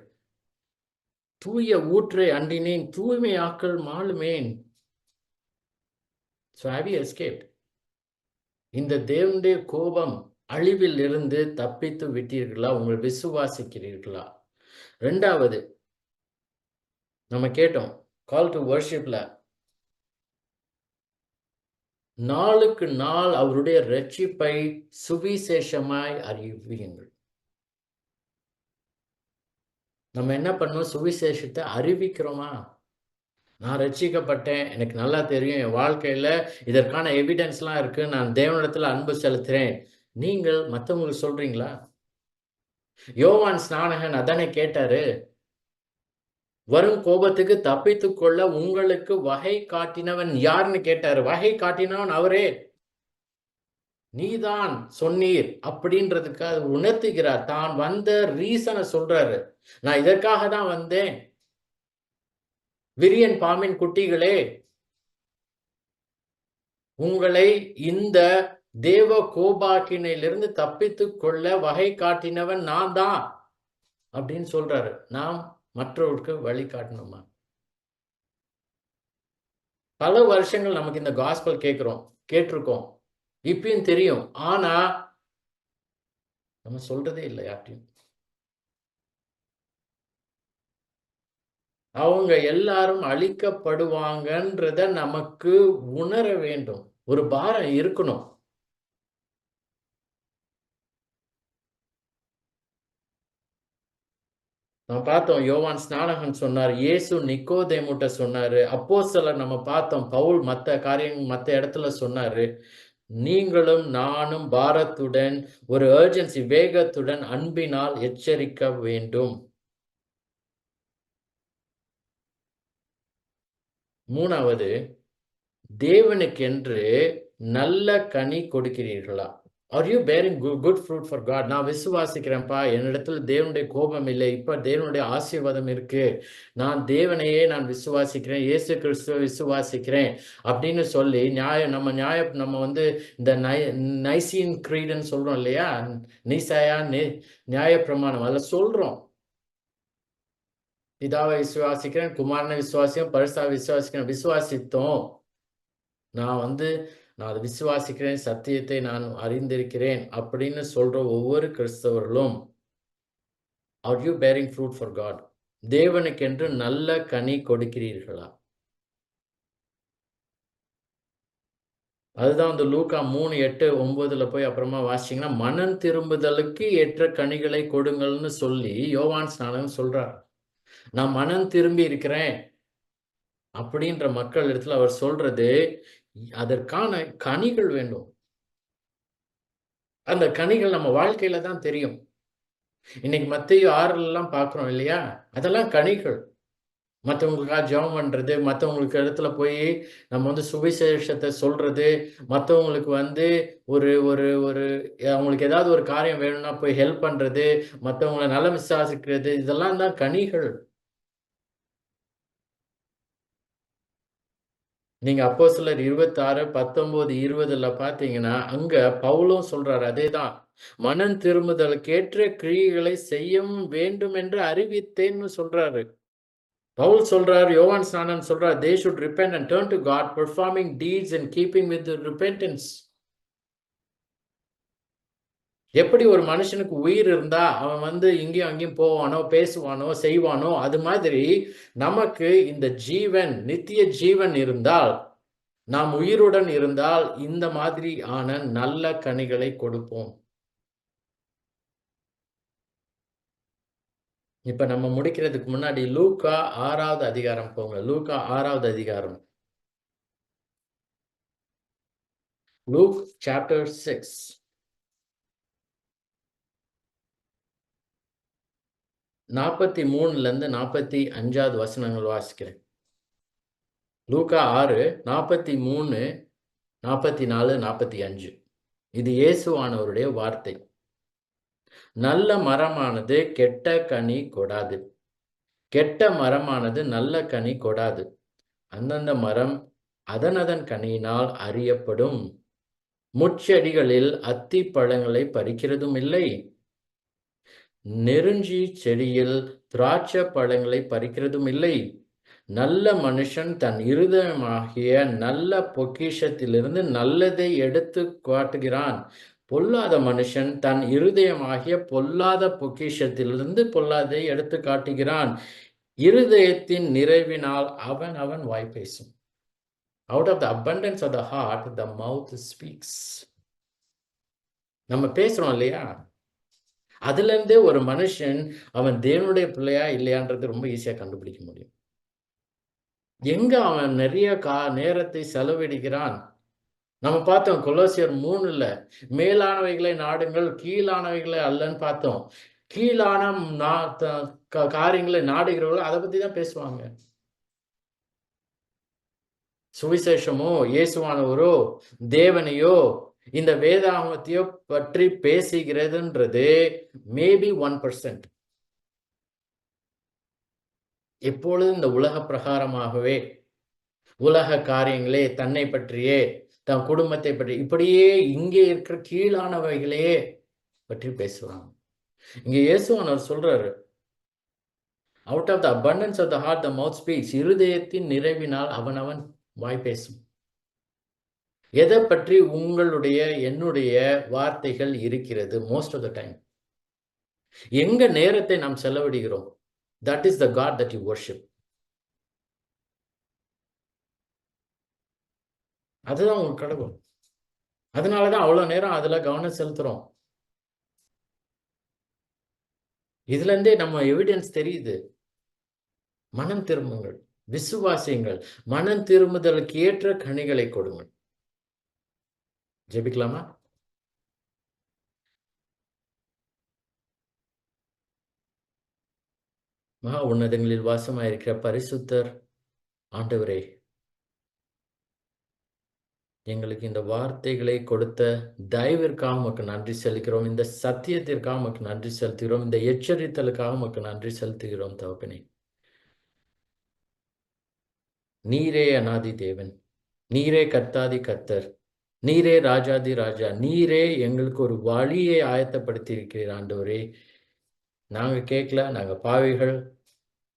தூய ஊற்றை அண்டினேன் தூய்மையாக்கள் மாளுமேன். So have you escaped? இந்த தேவனுடைய கோபம் அழிவில் இருந்து தப்பித்து விட்டீர்களா? உங்கள் விசுவாசிக்கிறீர்களா? இரண்டாவது நம்ம கேட்டோம் கால் டு வர்ஷிப்ல, நாளுக்கு நாள் அவருடைய ரட்சிப்பை சுவிசேஷமாய் அறிவியுங்கள். நம்ம என்ன பண்ணோம்? சுவிசேஷத்தை அறிவிக்கிறோமா? நான் ரட்சிக்கப்பட்டேன், எனக்கு நல்லா தெரியும், என் வாழ்க்கையில இதற்கான எவிடன்ஸ்லாம் இருக்கு, நான் தேவனிடத்துல அன்பு செலுத்துறேன், நீங்கள் மற்றவங்களுக்கு சொல்றீங்களா? யோவான் ஸ்நானகன் அதானே கேட்டாரு, வரும் கோபத்துக்கு தப்பித்துக் கொள்ள உங்களுக்கு வகை காட்டினவன் யாருன்னு கேட்டாரு. வகை காட்டினவன் அவரே, நீதான் சொன்னீர் அப்படின்றதுக்கு அது உணர்த்துகிறார். தான் வந்த ரீசனை சொல்றாரு, நான் இதற்காக தான் வந்தேன். விரியன் பாம்பின் குட்டிகளே, உங்களை இந்த தேவ கோபாக்கினையிலிருந்து தப்பித்துக் கொள்ள வகை காட்டினவன் நான் தான் அப்படின்னு சொல்றாரு. நாம் மற்றவருக்கு வழி காட்டணுமா? பல வருஷங்கள் நமக்கு இந்த காஸ்பல் கேட்டிருக்கோம், இப்பயும் தெரியும், ஆனா நம்ம சொல்றதே இல்லை யார்ட்டையும். அவங்க எல்லாரும் அழிக்கப்படுவாங்கன்றத நமக்கு உணர வேண்டும், ஒரு பாரம் இருக்கணும். நம்ம பார்த்தோம், யோவான் ஸ்நானகன் சொன்னார், இயேசு நிக்கோதேமுட்ட சொன்னாரு, அப்போஸ்தலர் நம்ம பார்த்தோம், பவுல் மத்த இடத்துல சொன்னாரு, நீங்களும் நானும் பாரத்துடன் ஒரு அர்ஜென்சி வேகத்துடன் அன்பினால் எச்சரிக்க வேண்டும். மூணாவது, தேவனுக்கென்று நல்ல கனி கொடுக்கிறீர்களா? Are you bearing good fruit for God? நான் விசுவாசிக்கிறேன்ப்பா, என்னிடத்துல தேவனுடைய கோபம் இல்லை, இப்ப தேவனுடைய ஆசீர்வாதம் இருக்கு, நான் தேவனையே நான் விசுவாசிக்கிறேன், இயேசு கிறிஸ்துவ விசுவாசிக்கிறேன் அப்படின்னு சொல்லி நம்ம இந்த நைசின் கிரீடுன்னு சொல்றோம் இல்லையா, நீசாயா நியாய பிரமாணம், அதில் சொல்றோம், பிதாவை விசுவாசிக்கிறேன், குமாரனை விசுவாசிக்கிறேன், பரிசுத்தாவை விசுவாசித்தோம். நான் அதை விசுவாசிக்கிறேன், சத்தியத்தை நான் அறிந்திருக்கிறேன் அப்படின்னு சொல்ற ஒவ்வொரு கிறிஸ்தவர்களும், are you bearing fruit for God? தேவனுக்கென்று நல்ல கனி கொடுக்கிறீர்களா? அதுதான் அந்த லூக்கா 3:8, 9 போய் அப்புறமா வாசிச்சீங்கன்னா, மனம் திரும்புதலுக்கு ஏற்ற கனிகளை கொடுங்கள்னு சொல்லி யோவான் ஸ்நானன் சொல்றார். நான் மனம் திரும்பி இருக்கிறேன் அப்படின்ற மக்கள் இடத்துல அவர் சொல்றது, அதற்கான கனிகள் வேண்டும். அந்த கனிகள் நம்ம வாழ்க்கையில தான் தெரியும். இன்னைக்கு மத்தேயு 6லலாம் பார்க்கிறோம் இல்லையா? அதெல்லாம் கனிகள். மத்தவங்களுக்காக ஜெபம் பண்றது, மத்தவங்களுக்கு இடத்துல போயி நம்ம வந்து சுவிசேஷத்த சொல்றது, மத்தவங்களுக்கு வந்து ஒரு ஒரு ஒரு அவங்களுக்கு ஏதாவது ஒரு காரியம் வேணும்னா போய் ஹெல்ப் பண்றது, மத்தவங்கள நலம் விசாரிக்கிறது, இதெல்லாம் தான் கனிகள். நீங்க அப்போஸ்தலர் 26, 19, 20ல பார்த்தீங்கன்னா, அங்க பவுலும் சொல்றாரு அதேதான். மனம் திரும்புதலுக்கேற்ற கிரியைகளை செய்யவும் வேண்டும் என்று அறிவித்தேன்னு சொல்றாரு. பவுல் சொல்றார், யோவான் ஸ்நானன் சொல்றார், they should repent and turn to God, performing deeds in keeping with the repentance. எப்படி ஒரு மனுஷனுக்கு உயிர் இருந்தா, அவன் வந்து இங்கேயும் அங்கேயும் போவானோ, பேசுவானோ, செய்வானோ, அது மாதிரி நமக்கு இந்த ஜீவன், நித்திய ஜீவன் இருந்தால், நாம் உயிருடன் இருந்தால், இந்த மாதிரி ஆன நல்ல கனிகளை கொடுப்போம். இப்ப நம்ம முடிக்கிறதுக்கு முன்னாடி லூக்கா 6வது அதிகாரம் போங்க. லூக்கா 6வது அதிகாரம். Look chapter 6. 43லேருந்து 45வது வசனங்கள் வாசிக்கிறேன். லூக்கா 6, 43, 44, 45. இது இயேசுவானவருடைய வார்த்தை. நல்ல மரமானது கெட்ட கனி கொடாது. கெட்ட மரமானது நல்ல கனி கொடாது. அந்தந்த மரம் அதனதன் கனியினால் அறியப்படும். முட்செடிகளில் அத்தி பழங்களை பறிக்கிறதும் இல்லை. நெருஞ்சி செடியில் திராட்சை பழங்களை பறிக்கிறதும் இல்லை. நல்ல மனுஷன் தன் இருதயமாகிய நல்ல பொக்கிஷத்திலிருந்து நல்லதை எடுத்து காட்டுகிறான். பொல்லாத மனுஷன் தன் இருதயமாகிய பொல்லாத பொக்கிஷத்திலிருந்து பொல்லாதை எடுத்து காட்டுகிறான். இருதயத்தின் நிறைவினால் அவன் அவன் வாய் பேசும். Out of the abundance of the heart, the mouth speaks. நம்ம பேசுறோம் இல்லையா? அதுல இருந்தே ஒரு மனுஷன் அவன் தேவனுடைய பிள்ளையா இல்லையான்றது ரொம்ப ஈஸியா கண்டுபிடிக்க முடியும். எங்க அவன் நிறைய நேரத்தை செலவிடுகிறான். நம்ம பார்த்தோம் கொலோசியர் 3ல மேலானவைகளை நாடுங்கள், கீழானவைகளை அல்லன்னு பார்த்தோம். கீழான காரியங்களை நாடுகிறவர்கள் அதை பத்தி தான் பேசுவாங்க. சுவிசேஷமோ, இயேசுவானவரோ, தேவனையோ, இந்த வேதாகமத்தையோ பற்றி பேசுகிறதுன்றது மேபி 1%. எப்பொழுதும் இந்த உலக பிரகாரமாகவே உலக காரியங்களே, தன்னை பற்றியே, தன் குடும்பத்தை பற்றி இப்படியே இங்கே இருக்கிற கீழானவைகளையே பற்றி பேசுவாங்க. இங்க இயேசுவானவர் சொல்றாரு, out of the abundance of the heart the mouth speaks. இருதயத்தின் நிறைவினால் அவனவன் வாய் பேசும். எதை பற்றி உங்களுடைய என்னுடைய வார்த்தைகள் இருக்கிறது? மோஸ்ட் ஆஃப் த டைம் எங்க நேரத்தை நாம் செலவிடுகிறோம்? That is the God that you worship. அதுதான் உங்க கடவுள். அதனாலதான் அவ்வளவு நேரம் அதுல கவனம் செலுத்துறோம். இதுல இருந்தே நம்ம எவிடன்ஸ் தெரியுது. மனம் திரும்புங்கள், விசுவாசியுங்கள், மனம் திரும்புதலுக்கு ஏற்ற கனிகளை கொடுங்கள். ஜெபிக்கலாமா? மகா உன்னதங்களில் வாசமாயிருக்கிற பரிசுத்தர் ஆண்டவரே, எங்களுக்கு இந்த வார்த்தைகளை கொடுத்த தயவிற்காக உமக்கு நன்றி செலுத்துகிறோம். இந்த சத்தியத்திற்காக உமக்கு நன்றி செலுத்துகிறோம். இந்த எச்சரித்தலுக்காக உமக்கு நன்றி செலுத்துகிறோம் தகப்பனே. நீரே அநாதி தேவன், நீரே கர்த்தாதி கர்த்தர், நீரே ராஜாதி ராஜா, நீரே எங்களுக்கு ஒரு வழியை ஆயத்தப்படுத்தி இருக்கிறீர் ஆண்டவரே. நாங்க கேட்கல, நாங்க பாவிகள்.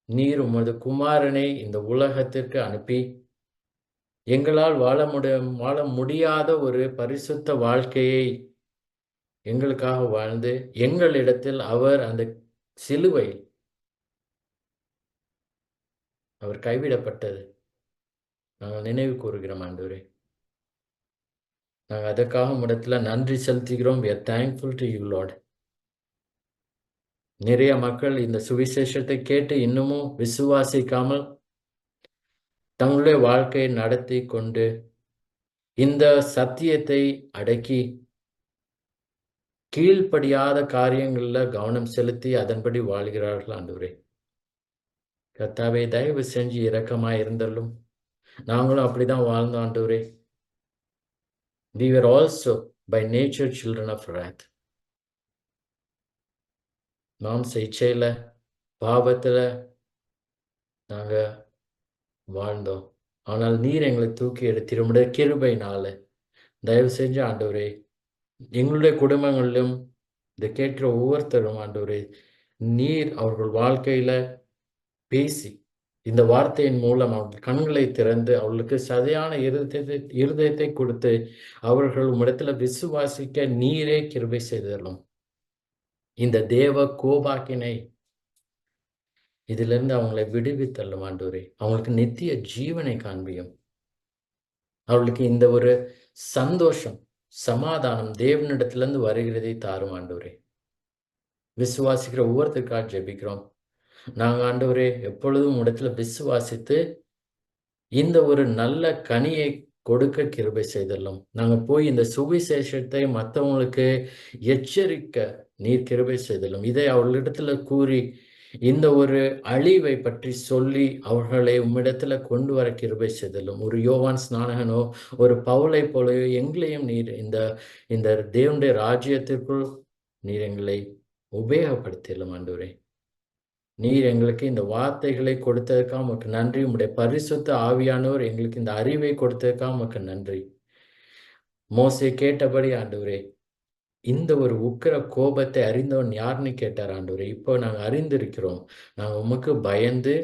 நீர் உமது குமாரனை இந்த உலகத்திற்கு அனுப்பி எங்களால் வாழ முடியாத ஒரு பரிசுத்த வாழ்க்கையை எங்களுக்காக வாழ்ந்து எங்களிடத்தில் அவர் அந்த சிலுவை அவர் கைவிடப்பட்டது நாங்கள் நினைவு கூறுகிறோம் ஆண்டவரே. நாங்க அதற்காக உம்மிடத்துல நன்றி செலுத்துகிறோம். We are thankful to you, Lord. நிறைய மக்கள் இந்த சுவிசேஷத்தை கேட்டு இன்னமும் விசுவாசிக்காமல் தங்களுடைய வாழ்க்கையை நடத்தி கொண்டு இந்த சத்தியத்தை அடக்கி கீழ்ப்படியாத காரியங்கள்ல கவனம் செலுத்தி அதன்படி வாழ்கிறார்கள் ஆண்டவரே. கர்த்தாவே, தயவு செஞ்சு இரக்கமாய் இருந்தல்லும். நாங்களும் அப்படிதான் வாழ்ந்தோம் ஆண்டவரே. We were also by nature children of wrath. மாம்ச இச்சையில, பாவத்துல நாங்க வாழ்ந்தோம். ஆனால் நீர் எங்களை தூக்கி எடுத்தீர் உம்முடைய கிருபையினால. தயவு செஞ்சு ஆண்டவரே, எங்களுடைய குடும்பங்களிலும் இதை கேட்கிற ஒவ்வொருத்தரும் ஆண்டவரே, நீர் அவர்கள் வாழ்க்கையில பேசி இந்த வார்த்தையின் மூலம் அவர்கள் கண்களை திறந்து அவர்களுக்கு சரியான இருதயத்தை கொடுத்து அவர்கள் உம்மிடத்துல விசுவாசிக்க நீரே கிருபை செய்தரலும். இந்த தேவ கோபாக்கினை இதிலிருந்து அவங்களை விடுவித்தள்ளும் ஆண்டவரே. அவங்களுக்கு நித்திய ஜீவனை காண்பியும். அவர்களுக்கு இந்த ஒரு சந்தோஷம், சமாதானம் தேவனிடத்திலிருந்து வருகிறதை தாரும் ஆண்டவரே. விசுவாசிக்கிற ஒவ்வொருத்தருக்காக ஜெபிக்கிறோம். நாங்க ஆண்டவரே எப்பொழுதும் இடத்துல விசுவாசித்து இந்த ஒரு நல்ல கனியை கொடுக்க கிருபை செய்தலும். நாங்க போய் இந்த சுவிசேஷத்தை மற்றவங்களுக்கு எச்சரிக்க நீர் கிருபை செய்தலும். இதை அவர்களிடத்துல கூறி இந்த ஒரு அழிவை பற்றி சொல்லி அவர்களை உம்மிடத்துல கொண்டு வர கிருபை செய்தலும். ஒரு யோவான் ஸ்நானகனோ ஒரு பவுலை போலயோ எங்களையும் நீர் இந்த தேவனுடைய ராஜ்யத்திற்குள் நீர் எங்களை உபயோகப்படுத்திடலாம் ஆண்டவரே. நீர் எங்களுக்கு இந்த வார்த்தைகளை கொடுத்ததுக்காக உமக்கு நன்றி. உம்முடைய பரிசுத்த ஆவியானவர் எங்களுக்கு இந்த அறிவை கொடுத்ததுக்காக உமக்கு நன்றி. மோசே கேட்டபடி ஆண்டவரே, இந்த ஒரு உக்கிர கோபத்தை அறிந்தவன் யாருன்னு கேட்டார் ஆண்டவரே. இப்போ நாங்க அறிந்திருக்கிறோம். நாங்க உமக்கு பயந்து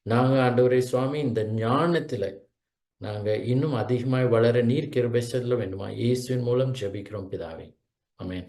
நாங்க ஆண்டவரே சுவாமி இந்த ஞானத்துல நாங்க இன்னும் அதிகமாய் வளர நீர் கிருபை செய்ய வேண்டுமா? இயேசுவின் மூலம் ஜெபிக்கிறோம் பிதாவே. ஆமென்.